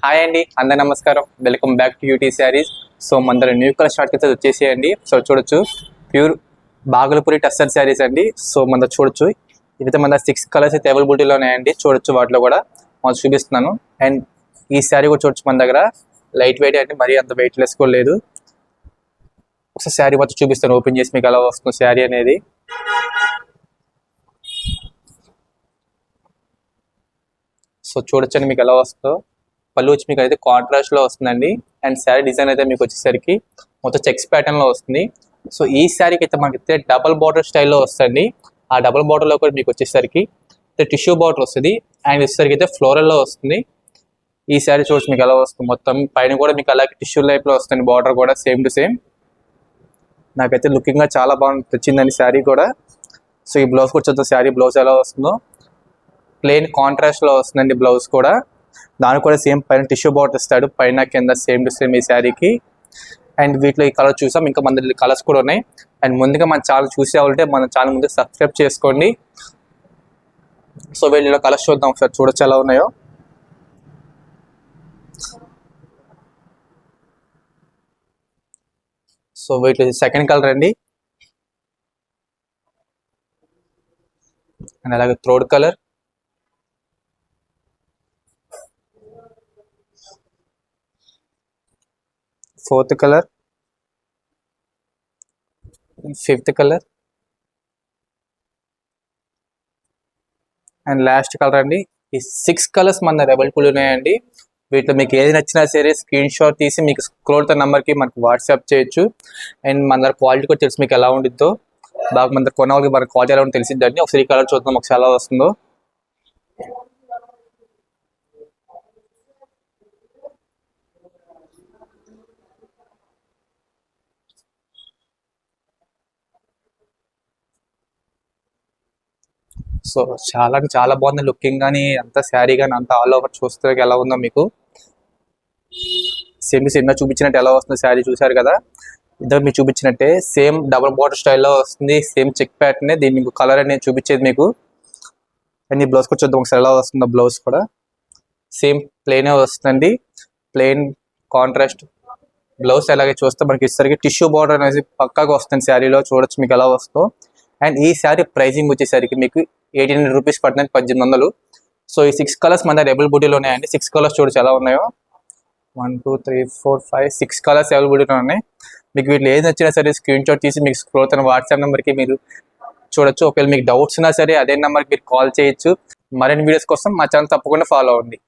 Hi అండి, అందరి నమస్కారం. Welcome back to UT sarees. So మన న్యూ కలర్ స్టార్ట్ అయితే వచ్చేసేయండి. సో చూడొచ్చు, ప్యూర్ బాగలపూరి టస్సర్ శారీస్ అండి. సో మన చూడొచ్చు, ఇదైతే మన 6 కలర్స్ అయితే అవైలబిలిటీలో ఉన్నాయండి. చూడొచ్చు, వాటిలో కూడా మనం చూపిస్తున్నాను. అండ్ ఈ శారీ కూడా చూడొచ్చు, మన దగ్గర లైట్ వెయిట్ అండి, మరీ అంత వెయిట్ లెస్ కూడా లేదు. ఒకసారి శారీ మొత్తం చూపిస్తాను, ఓపెన్ చేసి మీకు ఎలా వస్తుంది శారీ అనేది. సో చూడొచ్చండి మీకు ఎలా వస్తుందో. పళ్ళు వచ్చి మీకు అయితే కాంట్రాస్ట్ లో వస్తుందండి. అండ్ శారీ డిజైన్ అయితే మీకు వచ్చేసరికి మొత్తం చెక్స్ ప్యాటర్న్ లో వస్తుంది. సో ఈ శారీకి అయితే మనకి డబల్ బార్డర్ స్టైల్లో వస్తుంది. ఆ డబల్ బార్డర్ లో కూడా మీకు వచ్చేసరికి టిష్యూ బార్డర్ వస్తుంది. అండ్ వచ్చేసరికి అయితే ఫ్లోరల్ లో వస్తుంది. ఈ శారీ చూడొచ్చు మీకు ఎలా వస్తుంది. మొత్తం పైన కూడా మీకు అలాగే టిష్యూ లైఫ్ లో వస్తుంది. బార్డర్ కూడా సేమ్ టు సేమ్. నాకైతే లుకింగ్ గా చాలా బాగా తెచ్చిందండి శారీ కూడా. సో ఈ బ్లౌజ్ కూడా చూద్దాం, శారీ బ్లౌజ్ ఎలా వస్తుందో. ప్లెయిన్ కాంట్రాస్ట్ లో వస్తుందండి బ్లౌజ్ కూడా. దానికి కూడా సేమ్ పైన టిష్యూ బార్డర్ ఇస్తాడు, పైన కింద సేమ్ టు సేమ్ ఈ శారీకి. అండ్ వీటిలో ఈ కలర్ చూసాం, ఇంకా మన కలర్స్ కూడా ఉన్నాయి. అండ్ ముందుగా మన ఛానల్ చూసేవాళ్ళంటే మన ఛానల్ ముందుకు సబ్స్క్రైబ్ చేసుకోండి. సో వీటిలో కలర్స్ చూద్దాం ఒకసారి, చూడొచ్చు ఎలా ఉన్నాయో. సో వీటిలో సెకండ్ కలర్ అండి. అండ్ అలాగే third colour, fourth colour, fifth colour and last colour అండి. ఈ 6 కలర్స్ మన అవైలబుల్ ఉన్నాయండి. వీటిలో మీకు ఏది నచ్చినా సరే స్క్రీన్ షాట్ తీసి మీకు స్క్రోల్ తో నెంబర్కి మనకు వాట్సాప్ చేయొచ్చు. అండ్ మన దగ్గర క్వాలిటీ కూడా తెలుసు మీకు ఎలా ఉండిద్దో. బాగా మన దగ్గర కొన్న వాళ్ళకి మన క్వాలిటీ ఎలా ఉంటుందో తెలిసిద్దండి. ఒకసారి ఈ కలర్ చూద్దాం ఒకసారి ఎలా వస్తుందో. సో చాలా బాగుంది లుకింగ్ కానీ, అంత శారీ కానీ, అంత ఆల్ ఓవర్ చూస్తే ఎలా ఉందో మీకు. సేమ్ సినిమా చూపించినట్టు ఎలా వస్తుంది శారీ చూసారు కదా. ఇద్దరు మీకు చూపించినట్టే సేమ్ డబుల్ బార్డర్ స్టైల్లో వస్తుంది. Same check pattern. దీన్ని కలర్ అనేది చూపించేది మీకు. అండ్ ఈ బ్లౌజ్ కూడా చూద్దాం ఒకసారి ఎలా వస్తుందో. బ్లౌజ్ కూడా సేమ్ ప్లెయిన్ వస్తుందండి. Plain contrast blouse. అలాగే చూస్తే మనకి ఇసరికి టిష్యూ బార్డర్ అనేది పక్కాగా వస్తుంది శారీలో. చూడొచ్చు మీకు ఎలా వస్తుందో. అండ్ ఈ శారీ ప్రైజింగ్ వచ్చేసరికి మీకు 1800 రూపీస్ పడుతుంది, 1800. సో ఈ 6 కలర్స్ మన దగ్గర అవైలబిలిటీలో ఉన్నాయండి. 6 కలర్స్ చూడొచ్చు ఎలా ఉన్నాయో. 1 2 3 4 5 6 కలర్స్ అవైలబిలిటీలో ఉన్నాయి. మీకు వీటిలో ఏది నచ్చినా సరే స్క్రీన్ షాట్ తీసి మీకు స్క్రోల్ అవుతున్న వాట్సాప్ నెంబర్కి మీరు చూడొచ్చు. ఒకవేళ మీకు డౌట్స్ ఉన్నా సరే అదే నెంబర్కి మీరు కాల్ చేయొచ్చు. మరిన్ని వీడియోస్ కోసం మా ఛానల్ తప్పకుండా ఫాలో అవ్వండి.